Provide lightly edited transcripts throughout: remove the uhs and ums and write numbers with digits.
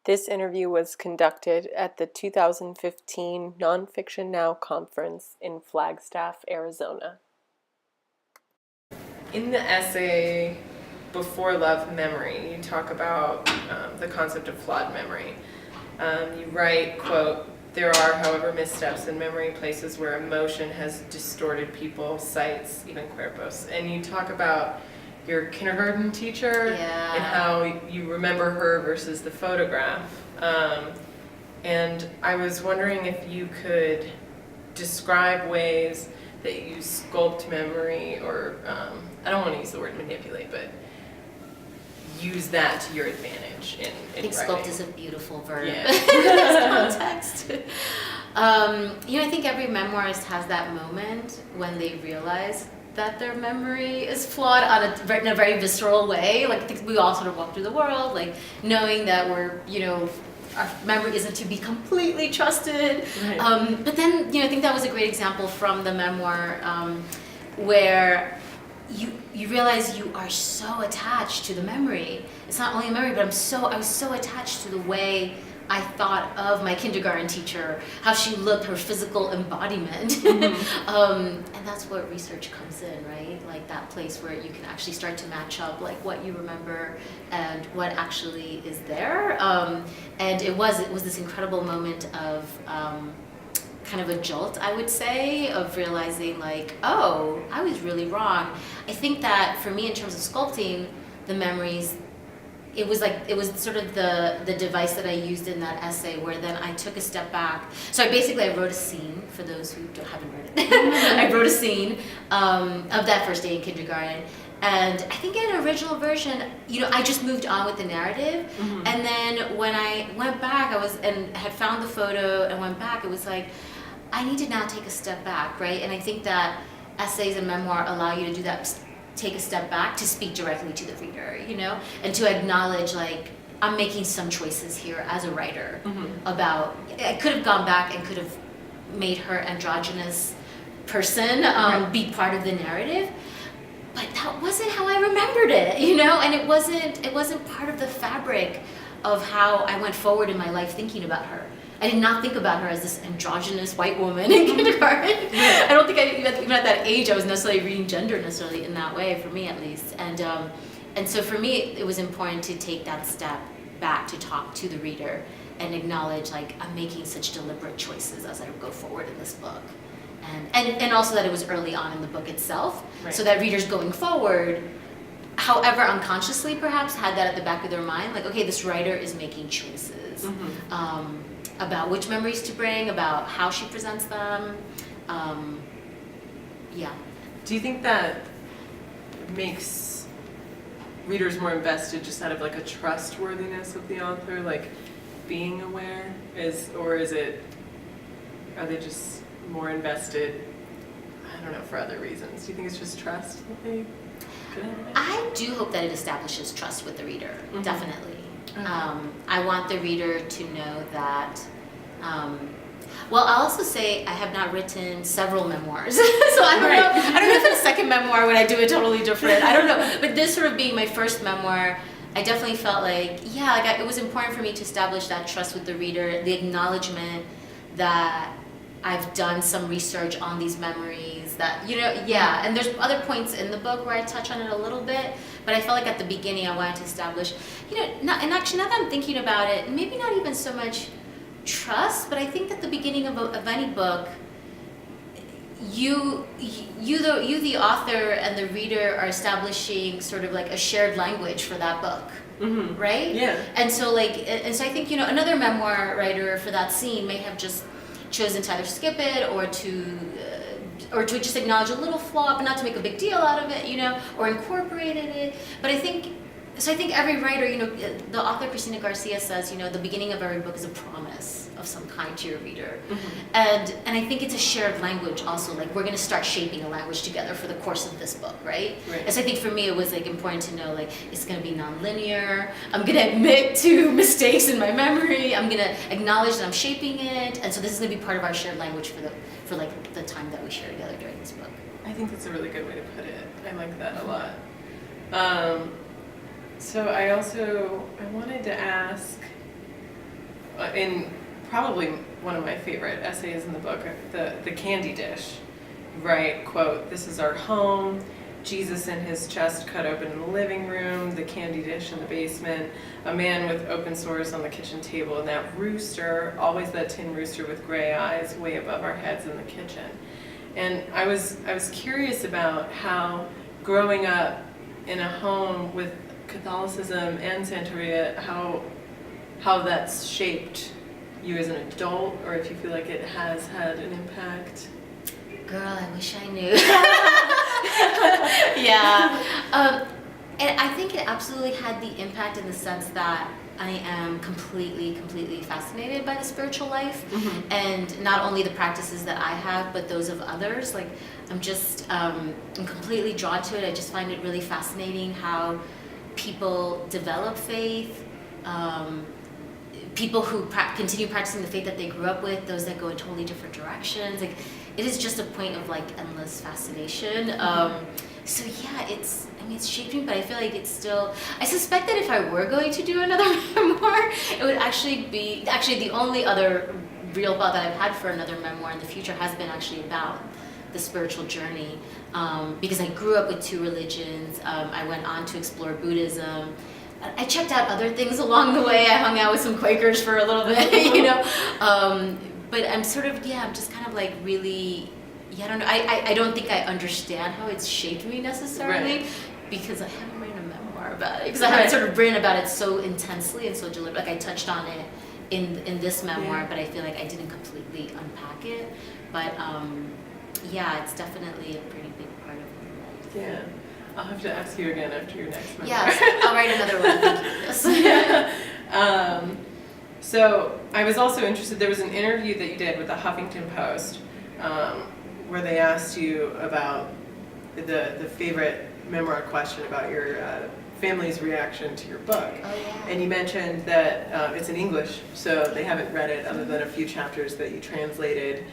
This interview was conducted at the 2015 Nonfiction Now conference in Flagstaff, Arizona. In the essay Before Love, Memory, you talk about the concept of flawed memory. You write, quote, "There are, however, missteps in memory, places where emotion has distorted people, sites, even cuerpos." And you talk about your kindergarten teacher and how you remember her versus the photograph. And I was wondering if you could describe ways that you sculpt memory, or I don't want to use the word manipulate, but use that to your advantage in I think writing. sculpt is a beautiful verb Yeah. in this context. I think every memoirist has that moment when they realize that their memory is flawed in a very visceral way. Like, I think we all sort of walk through the world, like, knowing that our memory isn't to be completely trusted. Right. But then, I think that was a great example from the memoir, where you realize you are so attached to the memory. It's not only a memory, but I was so attached to the way I thought of my kindergarten teacher, how she looked, her physical embodiment. And that's where research comes in, right? Like that place where you can actually start to match up like what you remember and what actually is there. And it was this incredible moment of kind of a jolt, I would say, of realizing like, oh, I was really wrong. I think that for me, in terms of sculpting the memories, it was sort of the device that I used in that essay, where then I took a step back. So I wrote a scene, for those who haven't read it. I wrote a scene of that first day in kindergarten. And I think in an original version, I just moved on with the narrative. And then when I went back, had found the photo and went back, it was like, I need to now take a step back, right? And I think that essays and memoir allow you to do that, take a step back to speak directly to the reader, and to acknowledge, like, I'm making some choices here as a writer about, I could have gone back and could have made her androgynous person be part of the narrative, but that wasn't how I remembered it, and it wasn't part of the fabric of how I went forward in my life thinking about her. I did not think about her as this androgynous white woman in kindergarten. I don't think even at that age I was necessarily reading gender necessarily in that way, for me at least. And so for me, it was important to take that step back to talk to the reader and acknowledge, like, I'm making such deliberate choices as I go forward in this book. And also that it was early on in the book itself, Right. so that readers going forward, however unconsciously perhaps, had that at the back of their mind, like, okay, this writer is making choices. About which memories to bring, about how she presents them. Do you think that makes readers more invested just out of like a trustworthiness of the author, like being aware, or are they just more invested, I don't know, for other reasons? Do you think it's just trust that they could have? I do hope that it establishes trust with the reader, definitely. Okay. I want the reader to know that, well, I'll also say I have not written several memoirs, so I don't know if in a second memoir would I do it totally different, I don't know, but this sort of being my first memoir, I definitely felt like, it was important for me to establish that trust with the reader, the acknowledgement that I've done some research on these memories, that, and there's other points in the book where I touch on it a little bit, but I felt like at the beginning I wanted to establish, and actually now that I'm thinking about it, maybe not even so much trust, but I think at the beginning of any book, you the author and the reader are establishing sort of like a shared language for that book. Right? Yeah. And so I think, another memoir writer for that scene may have just chosen to either skip it or to just acknowledge a little flaw, but not to make a big deal out of it, or incorporated it. But I think every writer, the author Christina Garcia says, the beginning of every book is a promise of some kind to your reader. And I think it's a shared language also, like we're going to start shaping a language together for the course of this book, right? And so I think for me it was like important to know, like, it's going to be nonlinear, I'm going to admit to mistakes in my memory, I'm going to acknowledge that I'm shaping it, and so this is going to be part of our shared language for the time that we share together during this book. I think that's a really good way to put it. I like that a lot. So I wanted to ask, in probably one of my favorite essays in the book, the candy dish, right? Quote, "This is our home. Jesus in his chest cut open in the living room, the candy dish in the basement, a man with open sores on the kitchen table, and that rooster, always that tin rooster with gray eyes, way above our heads in the kitchen." And I was curious about how growing up in a home with Catholicism and Santeria, how that's shaped you as an adult, or if you feel like it has had an impact. Girl, I wish I knew. Yeah. And I think it absolutely had the impact in the sense that I am completely fascinated by the spiritual life, and not only the practices that I have, but those of others. Like, I'm completely drawn to it. I just find it really fascinating how people develop faith, people who continue practicing the faith that they grew up with, those that go in totally different directions. Like, it is just a point of like endless fascination. So yeah, it's shaped me, but I feel like it's still, I suspect that if I were going to do another memoir, it would actually be, the only other real thought that I've had for another memoir in the future has been actually about the spiritual journey, because I grew up with 2 religions. I went on to explore Buddhism. I checked out other things along the way. I hung out with some Quakers for a little bit, you know. But I'm sort of, I'm just kind of like really, I don't know. I don't think I understand how it's shaped me necessarily, right, because I haven't written a memoir about it. Because I haven't sort of written about it so intensely and so deliberately. Like, I touched on it in this memoir, but I feel like I didn't completely unpack it. But it's definitely a pretty big part of my life. Yeah. I'll have to ask you again after your next memoir. Yes, I'll write another one. Thank you. So I was also interested, there was an interview that you did with the Huffington Post, where they asked you about the favorite memoir question about your family's reaction to your book. Oh, yeah. And you mentioned that it's in English, so they haven't read it other than a few chapters that you translated,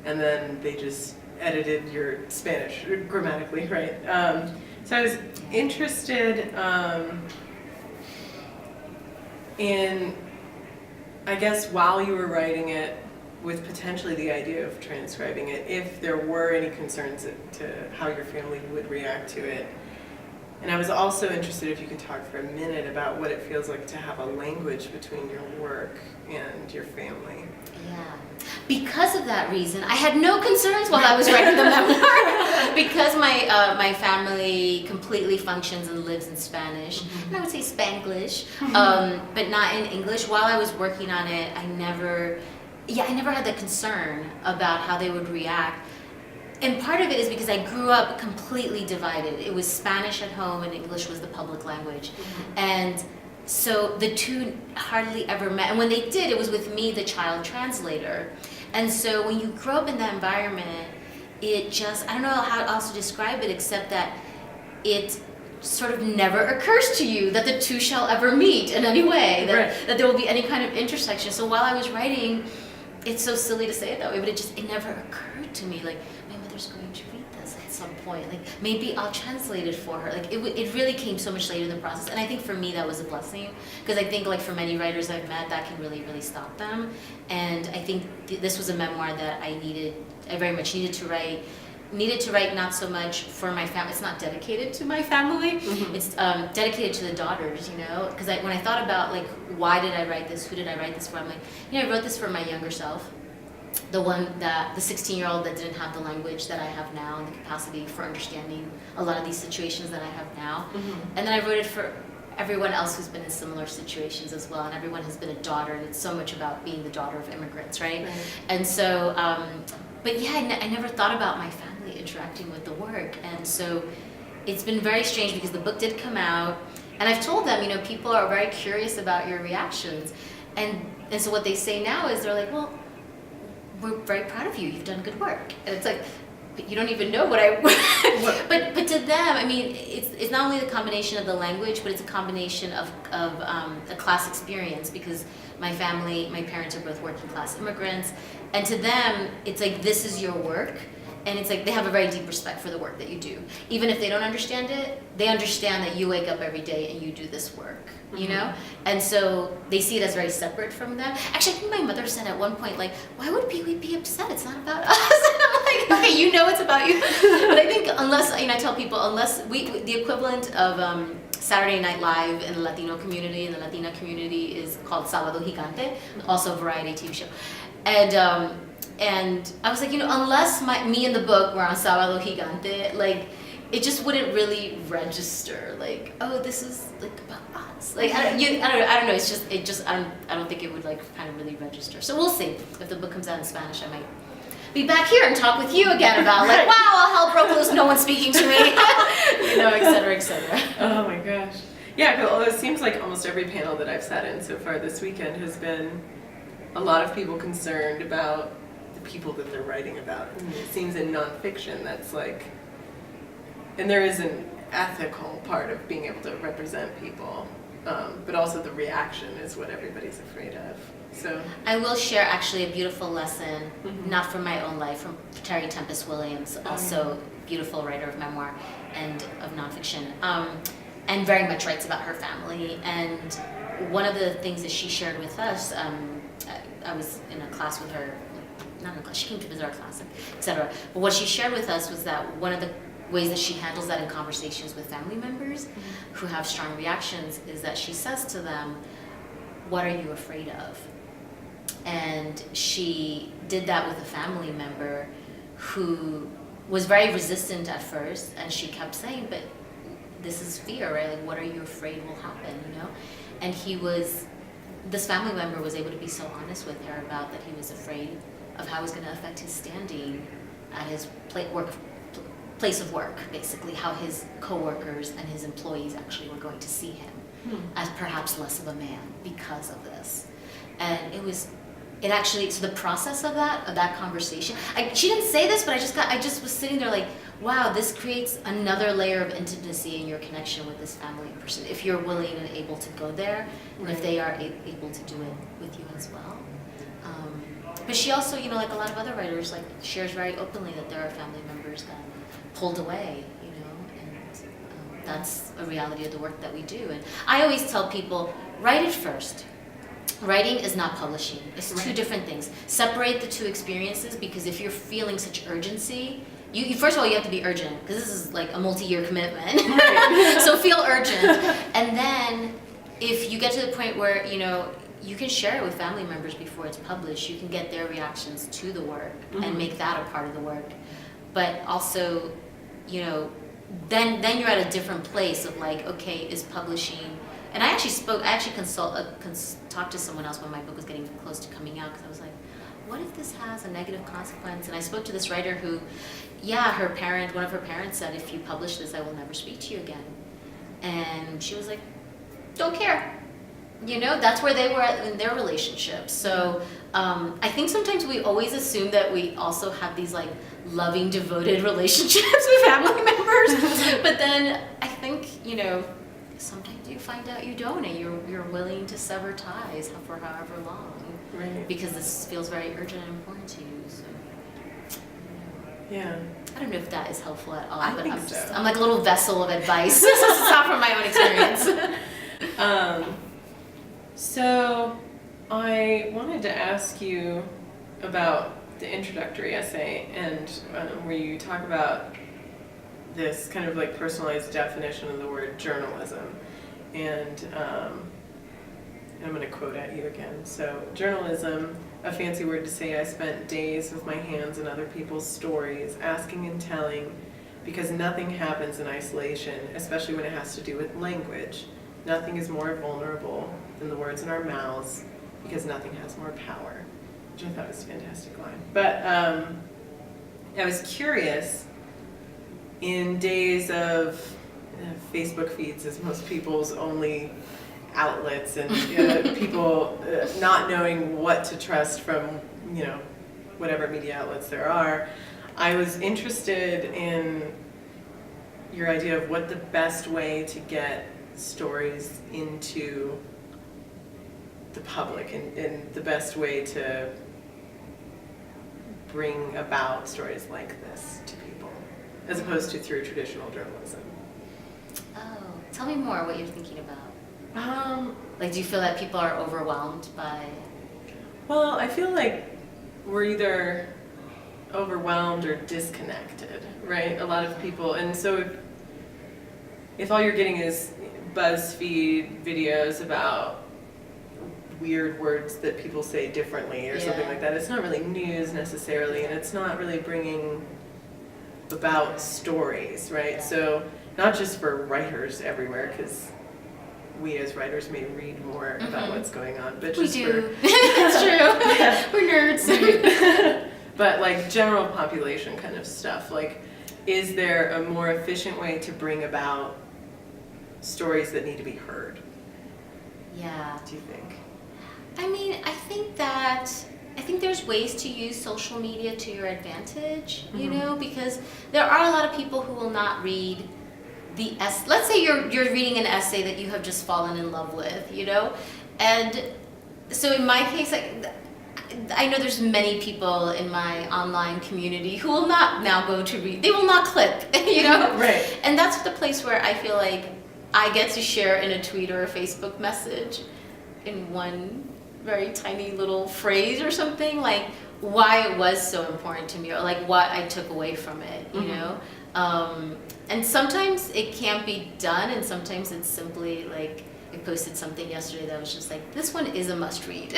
and then they just edited your Spanish grammatically, right? So I was interested in, I guess, while you were writing it, with potentially the idea of transcribing it, if there were any concerns to how your family would react to it. And I was also interested if you could talk for a minute about what it feels like to have a language between your work and your family. Yeah. Because of that reason, I had no concerns while I was writing the memoir, because my family completely functions and lives in Spanish, and I would say Spanglish, but not in English. While I was working on it, I never had the concern about how they would react. And part of it is because I grew up completely divided. It was Spanish at home and English was the public language. And so the two hardly ever met. And when they did, it was with me, the child translator. And so when you grow up in that environment, it just, I don't know how else to describe it except that it sort of never occurs to you that the two shall ever meet in any way, that there will be any kind of intersection. So while I was writing, it's so silly to say it that way, but it never occurred to me, like, my mother's going to read this at some point. Like, maybe I'll translate it for her. Like, it really came so much later in the process. And I think for me that was a blessing, because I think, like, for many writers I've met, that can really, really stop them. And I think this was a memoir that I very much needed to write. Not so much for my family. It's not dedicated to my family. It's dedicated to the daughters, you know. Because when I thought about, like, why did I write this? Who did I write this for? I'm like, I wrote this for my younger self, the 16-year-old that didn't have the language that I have now and the capacity for understanding a lot of these situations that I have now. And then I wrote it for everyone else who's been in similar situations as well, and everyone has been a daughter, and it's so much about being the daughter of immigrants, right? And so, but yeah, I never thought about my family interacting with the work, and so it's been very strange because the book did come out, and I've told them, people are very curious about your reactions, and so what they say now is they're like, well, we're very proud of you, you've done good work, and it's like, but you don't even know what but to them, I mean, it's not only the combination of the language, but it's a combination of a class experience, because my parents are both working class immigrants, and to them, it's like, this is your work, And it's like they have a very deep respect for the work that you do. Even if they don't understand it, they understand that you wake up every day and you do this work, you know? And so they see it as very separate from them. Actually, I think my mother said at one point, like, why would we be upset? It's not about us. And I'm like, okay, you know it's about you. But I think unless, I tell people, unless the equivalent of Saturday Night Live in the Latino community, in the Latina community, is called Sábado Gigante, also a variety TV show. And I was like, unless me and the book were on Sábado Gigante, like, it just wouldn't really register. Like, oh, this is like about us. Like, I don't know. I don't think it would like kind of really register. So we'll see. If the book comes out in Spanish, I might be back here and talk with you again about like, wow, all hell broke loose, no one's speaking to me, et cetera, et cetera. Oh my gosh. Yeah, well, it seems like almost every panel that I've sat in so far this weekend has been a lot of people concerned about the people that they're writing about. And it seems in nonfiction that's like, and there is an ethical part of being able to represent people, but also the reaction is what everybody's afraid of. So I will share actually a beautiful lesson, not from my own life, from Terry Tempest Williams, also beautiful writer of memoir and of nonfiction, and very much writes about her family. And one of the things that she shared with us, I was in a class with her, not in a class, she came to visit our class, etc. But what she shared with us was that one of the ways that she handles that in conversations with family members who have strong reactions is that she says to them, what are you afraid of? And she did that with a family member who was very resistant at first, and she kept saying, but this is fear, right? Like, what are you afraid will happen, And this family member was able to be so honest with her about that he was afraid of how it was going to affect his standing at his place of work, basically, how his coworkers and his employees actually were going to see him as perhaps less of a man because of this. And so the process of that conversation, she didn't say this, but I just was sitting there like, wow, this creates another layer of intimacy in your connection with this family person, if you're willing and able to go there, and if they are able to do it with you as well. But she also, like a lot of other writers, like shares very openly that there are family members that pulled away, and that's a reality of the work that we do. And I always tell people, write it first. Writing is not publishing. It's two different things. Separate the two experiences, because if you're feeling such urgency, you first of all, you have to be urgent, because this is like a multi-year commitment. So feel urgent. And then if you get to the point where, you can share it with family members before it's published, you can get their reactions to the work and make that a part of the work. But also, then you're at a different place of like, okay, is publishing. And I actually talked to someone else when my book was getting close to coming out, because I was like, what if this has a negative consequence? And I spoke to this writer who, one of her parents said, if you publish this, I will never speak to you again. And she was like, don't care. That's where they were in their relationship. So I think sometimes we always assume that we also have these like loving, devoted relationships with family members. But then I think, sometimes you find out you don't, and you're willing to sever ties for however long. Right. Because this feels very urgent and important to you. So yeah. I don't know if that is helpful at all, but I'm like a little vessel of advice. This is not from my own experience. So I wanted to ask you about the introductory essay, and where you talk about this kind of like personalized definition of the word journalism. And I'm going to quote at you again. So, journalism, a fancy word to say I spent days with my hands in other people's stories, asking and telling, because nothing happens in isolation, especially when it has to do with language. Nothing is more vulnerable than the words in our mouths, because nothing has more power. Which I thought was a fantastic line. But I was curious, in days of Facebook feeds as most people's only outlets, and people not knowing what to trust from, whatever media outlets there are, I was interested in your idea of what the best way to get stories into the public, and the best way to bring about stories like this to people, as opposed to through traditional journalism? Oh, tell me more what you're thinking about. Like, do you feel that people are overwhelmed by? Well, I feel like we're either overwhelmed or disconnected, right? A lot of people, and so if all you're getting is BuzzFeed videos about weird words that people say differently or something like that, it's not really news necessarily, and it's not really bringing about stories, right? Yeah. So not just for writers everywhere, because we as writers may read more about what's going on, but We just do. It's true. We're nerds. but like general population kind of stuff, like, is there a more efficient way to bring about stories that need to be heard? Yeah. Do you think? I mean, I think there's ways to use social media to your advantage, you know, because there are a lot of people who will not read the essay. Let's say you're reading an essay that you have just fallen in love with, you know, and so in my case, I know there's many people in my online community who will not now go to read. They will not click, you know, Right. And that's the place where I feel like I get to share in a tweet or a Facebook message in one very tiny little phrase or something, like why it was so important to me, or like what I took away from it, you know? And sometimes it can't be done, and sometimes it's simply like, I posted something yesterday that was just like, this one is a must read.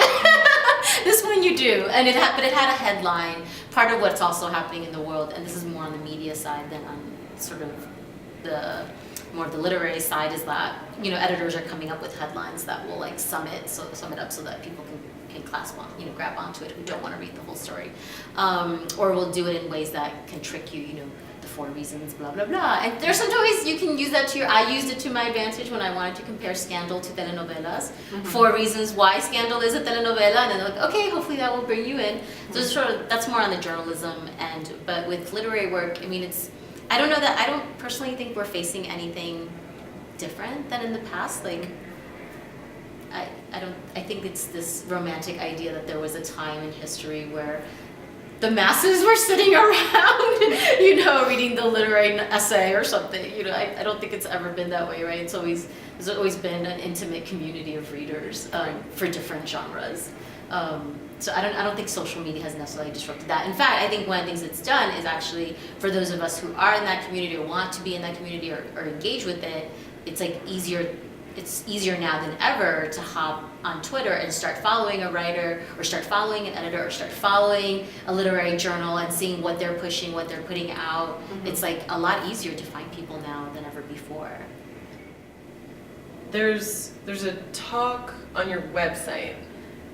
This one you do. And but it had a headline, part of what's also happening in the world, and this is more on the media side than on sort of the more of the literary side, is that, you know, editors are coming up with headlines that will like sum it up so that people can clasp on, you know, grab onto it who don't want to read the whole story, or will do it in ways that can trick you, you know, the 4 reasons, blah blah blah. And there's some ways you can use that to I used it to my advantage when I wanted to compare Scandal to telenovelas. 4 reasons why Scandal is a telenovela, and then they're like, okay, hopefully that will bring you in. So it's sort of, that's more on the journalism end. But with literary work, I mean, I don't personally think we're facing anything different than in the past. Like, I think it's this romantic idea that there was a time in history where the masses were sitting around, you know, reading the literary essay or something. You know, I don't think it's ever been that way, right? There's always been an intimate community of readers for different genres. So I don't think social media has necessarily disrupted that. In fact, I think one of the things it's done is actually, for those of us who are in that community or want to be in that community or engage with it, it's like easier. It's easier now than ever to hop on Twitter and start following a writer, or start following an editor, or start following a literary journal and seeing what they're pushing, what they're putting out. It's like a lot easier to find people now than ever before. There's a talk on your website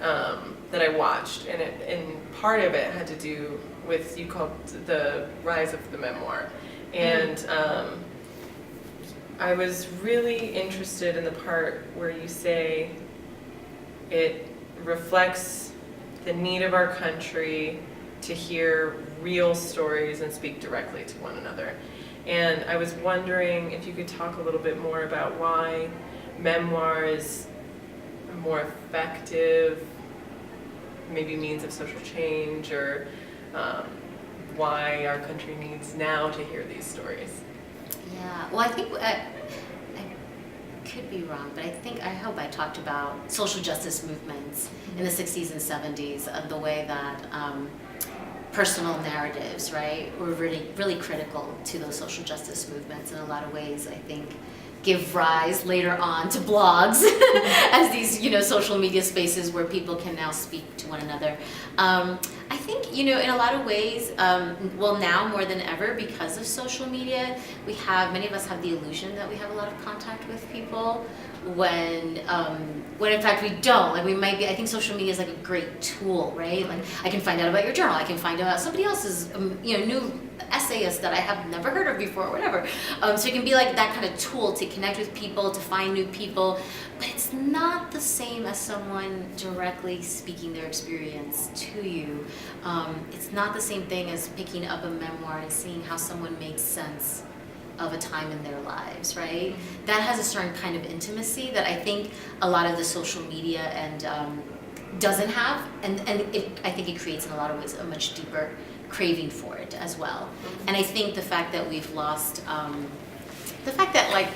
that I watched, and part of it had to do with, you called the rise of the memoir, and I was really interested in the part where you say it reflects the need of our country to hear real stories and speak directly to one another. And I was wondering if you could talk a little bit more about why memoir is a more effective, maybe means of social change, or why our country needs now to hear these stories. Yeah, well, I think I could be wrong, but I hope I talked about social justice movements in the 60s and 70s, of the way that personal narratives, right, were really, really critical to those social justice movements in a lot of ways. I think give rise later on to blogs as these, you know, social media spaces where people can now speak to one another. I think, you know, in a lot of ways, well, now more than ever, because of social media, many of us have the illusion that we have a lot of contact with people, when in fact we don't. Like, we might be, I think social media is like a great tool, right? Like, I can find out about your journal, I can find out somebody else's, you know, new essayist that I have never heard of before, or whatever. So it can be like that kind of tool to connect with people, to find new people, but it's not the same as someone directly speaking their experience to you. It's not the same thing as picking up a memoir and seeing how someone makes sense of a time in their lives, right? That has a certain kind of intimacy that I think a lot of the social media and doesn't have, and I think it creates in a lot of ways a much deeper craving for it as well. And I think the fact that we've lost, the fact that like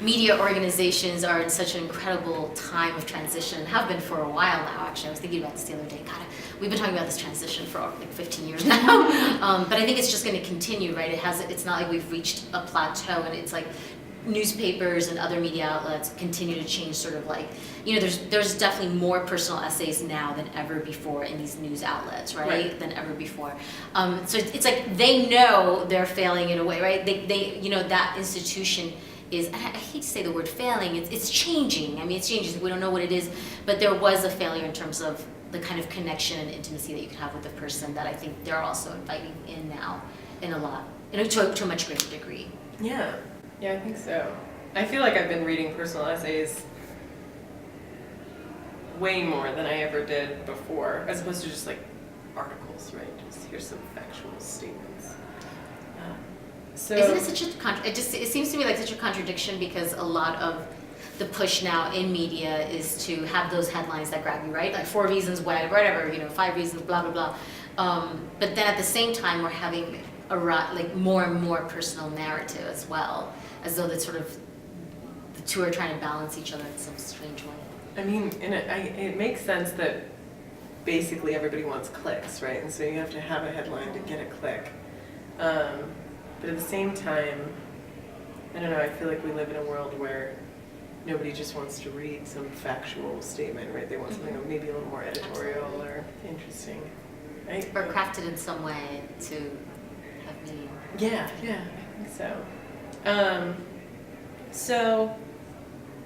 media organizations are in such an incredible time of transition, have been for a while now actually. I was thinking about this the other day. God, we've been talking about this transition for like 15 years now. But I think it's just going to continue, right? It's not like we've reached a plateau, and it's like newspapers and other media outlets continue to change, sort of like, you know, there's definitely more personal essays now than ever before in these news outlets, right? Than ever before. So it's like they know they're failing in a way, right? They you know, that institution is, and I hate to say the word failing, it's changing. I mean, it's changing. We don't know what it is, but there was a failure in terms of the kind of connection and intimacy that you could have with the person that I think they're also inviting in now in a lot, to a much greater degree. Yeah. Yeah, I think so. I feel like I've been reading personal essays way more than I ever did before, as opposed to just like articles, right? Just here's some factual statements. So isn't it such a it seems to me like such a contradiction, because a lot of the push now in media is to have those headlines that grab you, right? Like 4 reasons why, whatever, you know, 5 reasons, blah blah blah. But then at the same time, we're having like more and more personal narrative as well, as though that sort of the two are trying to balance each other in some strange way. I mean, it makes sense that basically everybody wants clicks, right? And so you have to have a headline to get a click. But at the same time, I don't know, I feel like we live in a world where nobody just wants to read some factual statement, right? They want something maybe a little more editorial or interesting, right? Or crafted in some way to have meaning. Yeah, I think so. So,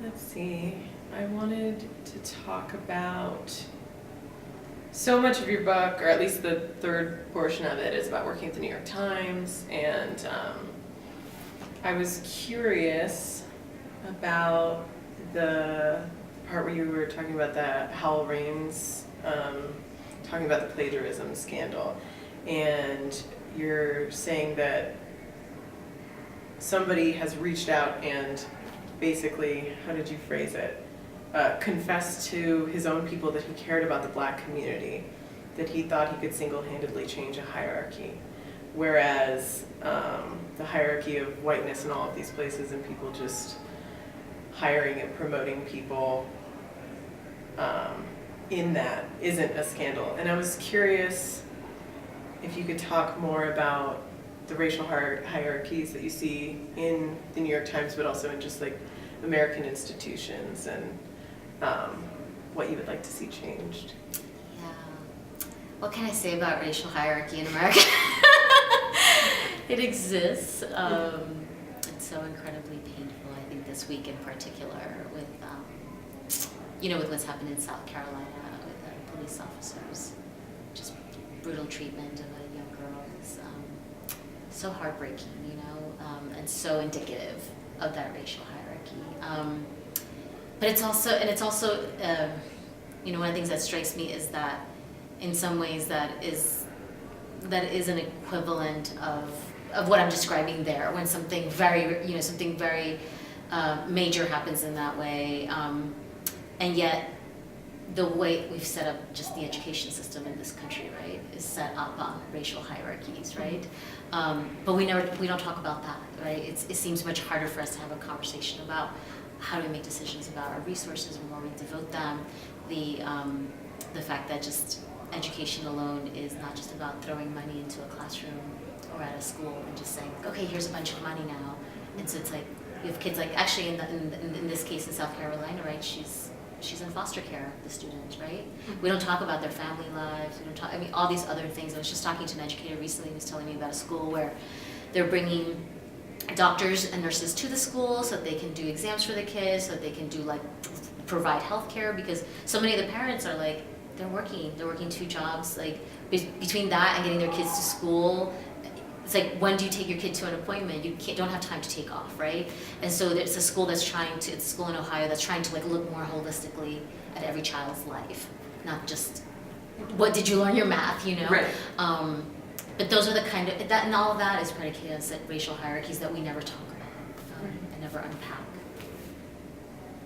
let's see. I wanted to talk about, so much of your book, or at least the third portion of it, is about working at the New York Times, and I was curious about the part where you were talking about the Howell Raines, talking about the plagiarism scandal, and you're saying that somebody has reached out and basically, how did you phrase it? Confessed to his own people that he cared about the black community, that he thought he could single-handedly change a hierarchy. Whereas the hierarchy of whiteness in all of these places, and people just hiring and promoting people in that isn't a scandal. And I was curious if you could talk more about the racial hierarchies that you see in the New York Times, but also in just like American institutions, and what you would like to see changed. Yeah. What can I say about racial hierarchy in America? It exists. It's so incredibly painful, I think, this week in particular with, you know, with what's happened in South Carolina with the police officers. Just brutal treatment of a young girl is so heartbreaking, you know, and so indicative of that racial hierarchy. But it's also, you know, one of the things that strikes me is that in some ways that is an equivalent of what I'm describing there, when something very, you know, something very major happens in that way, and yet the way we've set up just the education system in this country, right, is set up on racial hierarchies, right? But we don't talk about that, right? It seems much harder for us to have a conversation about how do we make decisions about our resources and where we devote them. The fact that just education alone is not just about throwing money into a classroom or at a school and just saying, okay, here's a bunch of money now. And so it's like, we have kids, like actually in this case in South Carolina, right, she's in foster care, the student, right? We don't talk about their family lives, we don't talk, I mean, all these other things. I was just talking to an educator recently who was telling me about a school where they're bringing doctors and nurses to the school so that they can do exams for the kids, so that they can do like provide health care, because so many of the parents are like, they're working 2 jobs, like between that and getting their kids to school. It's like, when do you take your kid to an appointment? You don't have time to take off, right? And so it's a school it's a school in Ohio that's trying to like look more holistically at every child's life, not just what did you learn your math, you know? Right. But those are the kind of, that, and all of that is predicated on racial hierarchies that we never talk about and never unpack.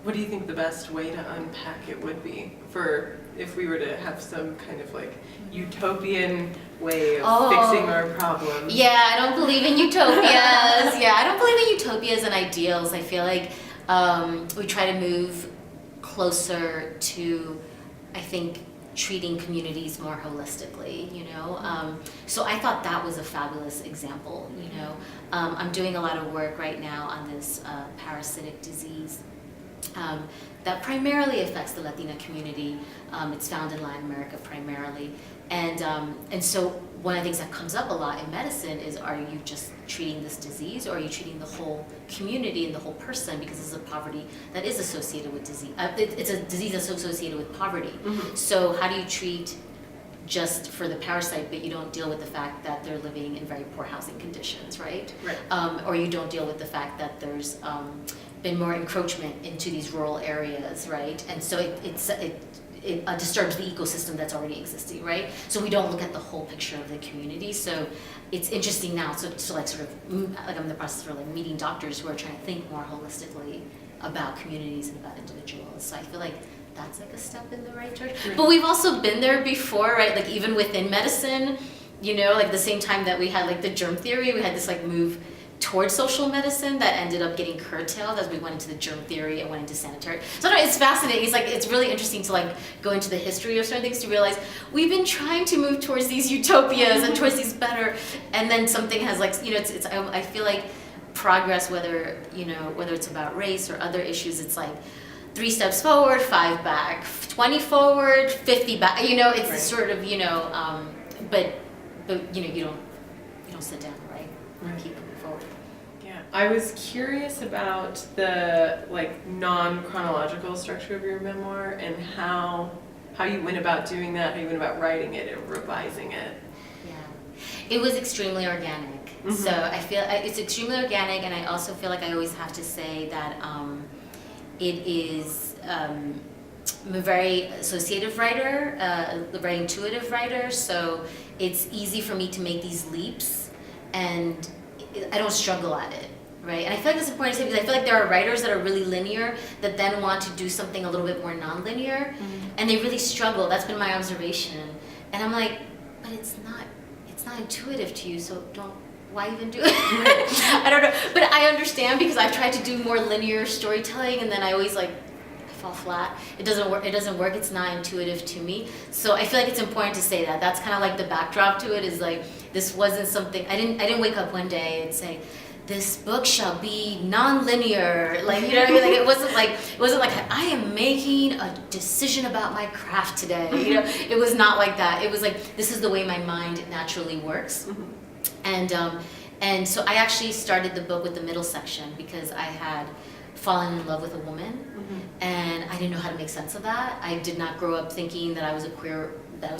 What do you think the best way to unpack it would be for if we were to have some kind of like utopian way of Oh. fixing our problems. Yeah, I don't believe in utopias. Yeah, I don't believe in utopias and ideals. I feel like we try to move closer to, I think, treating communities more holistically, you know? So I thought that was a fabulous example, you know? I'm doing a lot of work right now on this parasitic disease that primarily affects the Latina community. It's found in Latin America primarily. And so one of the things that comes up a lot in medicine is, are you just treating this disease, or are you treating the whole community and the whole person, because this is a poverty that is associated with disease. It's a disease that's associated with poverty. Mm-hmm. So how do you treat just for the parasite, but you don't deal with the fact that they're living in very poor housing conditions, right? Right. Or you don't deal with the fact that there's been more encroachment into these rural areas, right? And so it disturbs the ecosystem that's already existing, right? So we don't look at the whole picture of the community. So it's interesting now. So like sort of like I'm in the process of like meeting doctors who are trying to think more holistically about communities and about individuals. So I feel like that's like a step in the right direction. But we've also been there before, right? Like even within medicine, you know, like the same time that we had like the germ theory, we had this like move towards social medicine that ended up getting curtailed as we went into the germ theory and went into sanitary. So it's fascinating. It's really interesting to like go into the history of certain things to realize we've been trying to move towards these utopias and towards these better, and then something has like, you know, I feel like progress, whether it's about race or other issues, it's like 3 steps forward, 5 back, 20 forward, 50 back. You know, it's right. Sort of, you know, but you know, you don't sit down, right? Right. Keep moving forward. Yeah, I was curious about the like non-chronological structure of your memoir and how you went about doing that, how you went about writing it and revising it. Yeah, it was extremely organic. Mm-hmm. So I feel it's extremely organic, and I also feel like I always have to say that it is. I'm a very associative writer, a very intuitive writer, so it's easy for me to make these leaps, and I don't struggle at it, right? And I feel like it's important to say, because I feel like there are writers that are really linear that then want to do something a little bit more non-linear, and they really struggle. That's been my observation, and I'm like, but it's not intuitive to you, so why even do it? I don't know, but I understand, because I've tried to do more linear storytelling, and then I always like fall flat. It doesn't work. It's not intuitive to me. So I feel like it's important to say that. That's kind of like the backdrop to it, is like, this wasn't something, I didn't wake up one day and say, this book shall be non-linear. Like, you know what I mean? Like, it wasn't like I am making a decision about my craft today. You know, it was not like that. It was like, this is the way my mind naturally works. And so I actually started the book with the middle section, because I had fallen in love with a woman, and I didn't know how to make sense of that. I did not grow up thinking that I was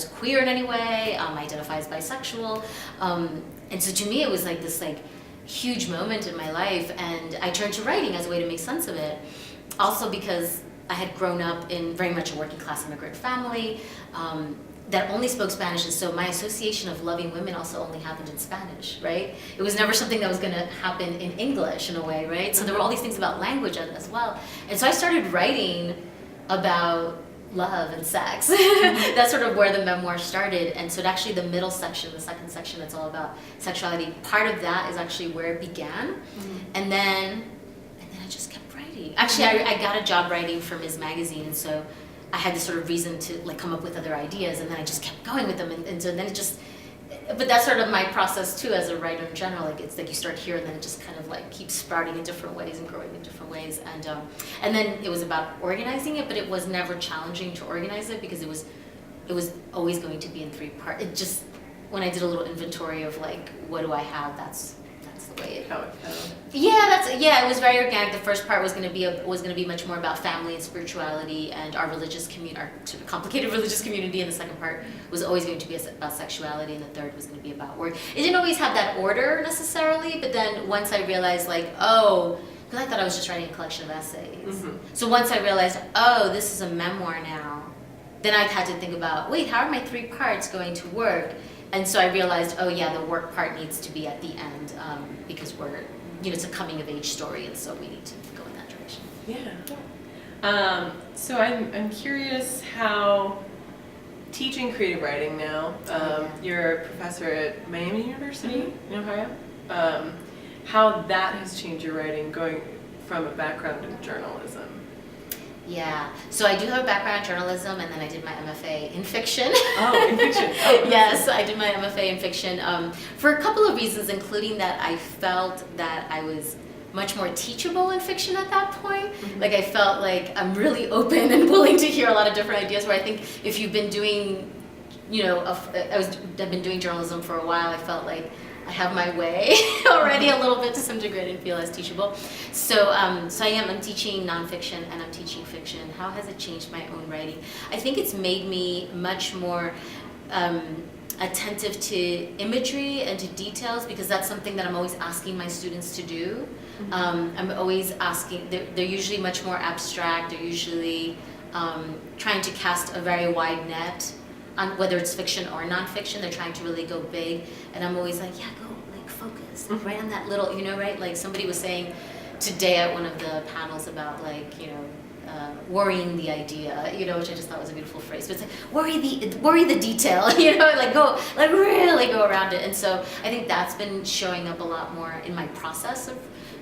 queer in any way. I identify as bisexual, and so to me it was like this like huge moment in my life, and I turned to writing as a way to make sense of it. Also because I had grown up in very much a working class immigrant family that only spoke Spanish, and so my association of loving women also only happened in Spanish, right? It was never something that was going to happen in English in a way, right? So there were all these things about language as well. And so I started writing about love and sex. That's sort of where the memoir started. And so actually the middle section, the second section, that's all about sexuality, part of that is actually where it began. And then I just kept writing. Actually, I got a job writing for Ms. Magazine, and so I had this sort of reason to like come up with other ideas, and then I just kept going with them, and so then it just, but that's sort of my process too as a writer in general. Like, it's like you start here, and then it just kind of like keeps sprouting in different ways and growing in different ways, and then it was about organizing it, but it was never challenging to organize it, because it was always going to be in 3 parts. It just, when I did a little inventory of like, what do I have, that's the way it. How it felt. Yeah, it was very organic. The first part was going to be much more about family and spirituality and our religious community, our sort of complicated religious community. And the second part was always going to be about sexuality, and the third was going to be about work. It didn't always have that order necessarily, but then once I realized, like, oh, because I thought I was just writing a collection of essays. So once I realized, oh, this is a memoir now, then I had to think about, wait, how are my 3 parts going to work? And so I realized, oh yeah, the work part needs to be at the end, because it's a coming of age story, and so we need to go in that direction. Yeah. So I'm curious how teaching creative writing now. You're a professor at Miami University in Ohio. How that has changed your writing, going from a background in journalism. Yeah, so I do have a background in journalism, and then I did my MFA in fiction. Oh, in fiction. Oh, yes, I did my MFA in fiction for a couple of reasons, including that I felt that I was much more teachable in fiction at that point. Like I felt like I'm really open and willing to hear a lot of different ideas, where I think if you've been doing, I've been doing journalism for a while, I felt like I have my way already a little bit to some degree. I didn't feel as teachable. So I'm teaching nonfiction and I'm teaching fiction. How has it changed my own writing? I think it's made me much more attentive to imagery and to details, because that's something that I'm always asking my students to do. I'm always asking, they're usually much more abstract, they're usually trying to cast a very wide net on whether it's fiction or nonfiction. They're trying to really go big, and I'm always like, yeah, go like focus, right on that little, right? Like somebody was saying today at one of the panels about like, worrying the idea, which I just thought was a beautiful phrase. But it's like worry the detail, like go, like really go around it. And so I think that's been showing up a lot more in my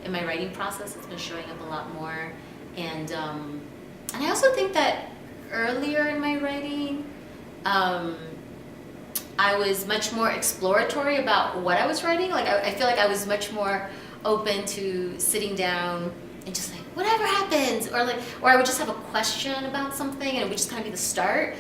in my writing process. It's been showing up a lot more, and I also think that earlier in my writing, I was much more exploratory about what I was writing. Like I feel like I was much more open to sitting down and just like, whatever happens, or I would just have a question about something and it would just kind of be the start.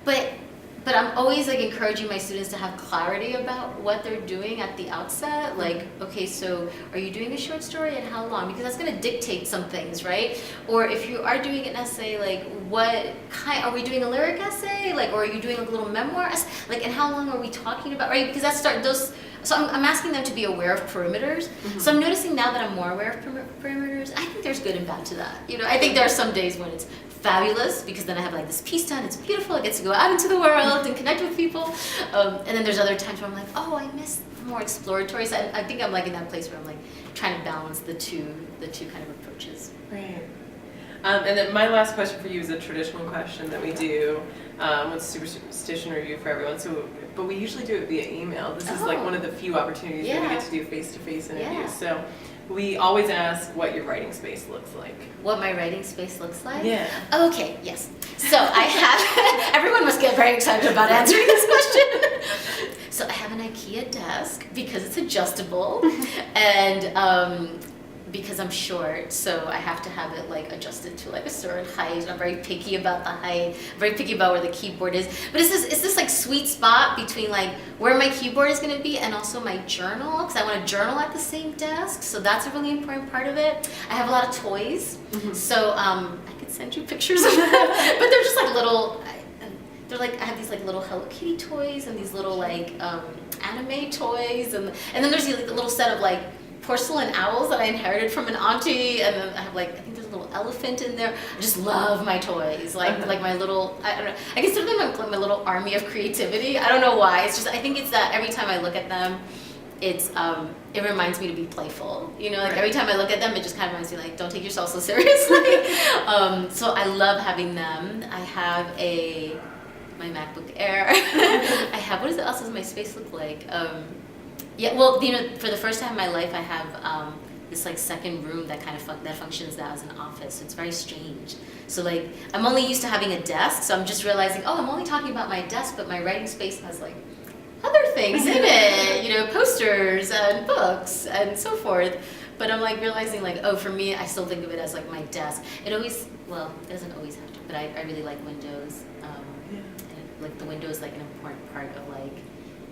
But I'm always like encouraging my students to have clarity about what they're doing at the outset. Like, okay, so are you doing a short story and how long? Because that's going to dictate some things, right? Or if you are doing an essay, like what kind, are we doing a lyric essay? Like, or are you doing a little memoir? Like, and how long are we talking about, right? Because so I'm asking them to be aware of perimeters. So I'm noticing now that I'm more aware of perimeters. I think there's good and bad to that. I think there are some days when it's fabulous, because then I have like this piece done, it's beautiful, I get to go out into the world and connect with people. And then there's other times where I'm like, oh, I miss more exploratory. So I think I'm like in that place where I'm like trying to balance the two kind of approaches. Right. And then my last question for you is a traditional question that we do with superstition review for everyone. But we usually do it via email. This is like one of the few opportunities where we get to do face-to-face interviews. Yeah. So we always ask what your writing space looks like. What my writing space looks like? Yeah. Okay, yes. So I have, everyone must get very excited about answering this question. So I have an IKEA desk because it's adjustable, and because I'm short, so I have to have it like adjusted to like a certain height. I'm very picky about the height, very picky about where the keyboard is. But it's this like sweet spot between like where my keyboard is going to be and also my journal, because I want to journal at the same desk. So that's a really important part of it. I have a lot of toys, so I could send you pictures of them, but they're just like little. I have these like little Hello Kitty toys and these little like anime toys, and then there's like a little set of like porcelain owls that I inherited from an auntie, and then I have like, I think there's a little elephant in there. I just love my toys, like my little, I don't know, I consider them my little army of creativity. I don't know why, it's just, I think it's that every time I look at them, it reminds me to be playful, like every time I look at them, it just kind of reminds me like, don't take yourself so seriously. So I love having them. I have my MacBook Air. I have, what else does my space look like? Yeah, well, for the first time in my life, I have this like second room that kind of that functions now as an office. So it's very strange. So like, I'm only used to having a desk, so I'm just realizing, oh, I'm only talking about my desk, but my writing space has like other things in it, posters and books and so forth. But I'm like realizing like, oh, for me, I still think of it as like my desk. It doesn't always have to, but I really like windows. And like the window is like an important part of like,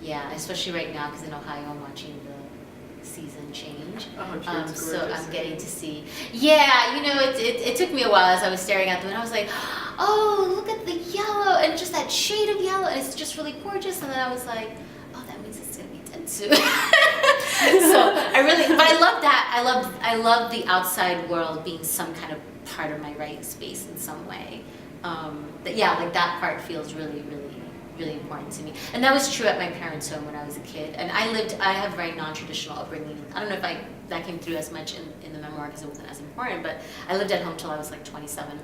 yeah, especially right now, because in Ohio I'm watching the season change. Oh, I'm sure it's so gorgeous. I'm getting to see. Yeah, it took me a while as I was staring at them, and I was like, oh, look at the yellow, and just that shade of yellow, and it's just really gorgeous. And then I was like, oh, that means it's gonna be dead soon. So but I love that. I love the outside world being some kind of part of my writing space in some way. Like that part feels really, really, really important to me. And that was true at my parents' home when I was a kid. And I have a very non-traditional upbringing. I don't know if that came through as much in the memoir because it wasn't as important, but I lived at home till I was like 27.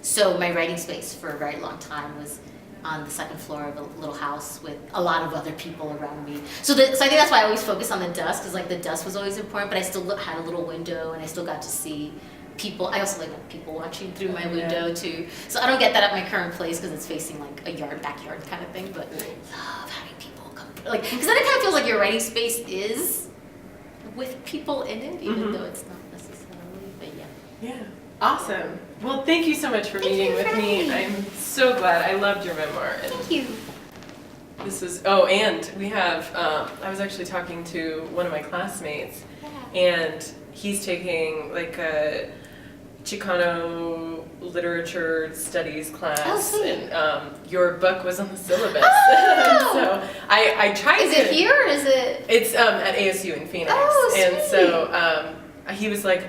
So my writing space for a very long time was on the second floor of a little house with a lot of other people around me. So I think that's why I always focus on the dusk, because like the dusk was always important, but I still had a little window and I still got to see people. I also like people watching through my window too. So I don't get that at my current place because it's facing like a backyard kind of thing, but I love having people come, like, because then it kind of feels like your writing space is with people in it, even though it's not necessarily, but yeah. Yeah. Awesome. Well, thank you so much for meeting with me. I'm so glad. I loved your memoir. And Thank you. this is, oh, and we have, I was actually talking to one of my classmates, and he's taking like a Chicano literature studies class, and your book was on the syllabus. Oh! So I tried Is it here or is it? It's at ASU in Phoenix. Oh, sweet. And so he was like,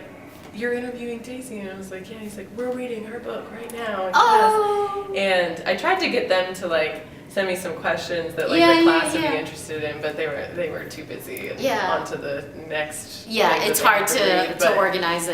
"You're interviewing Daisy," and I was like, "Yeah." He's like, "We're reading her book right now in class." And I tried to get them to like send me some questions that like the class would be interested in, but they were too busy and on to the next. Yeah, thing that it's they hard had to read, to organize it.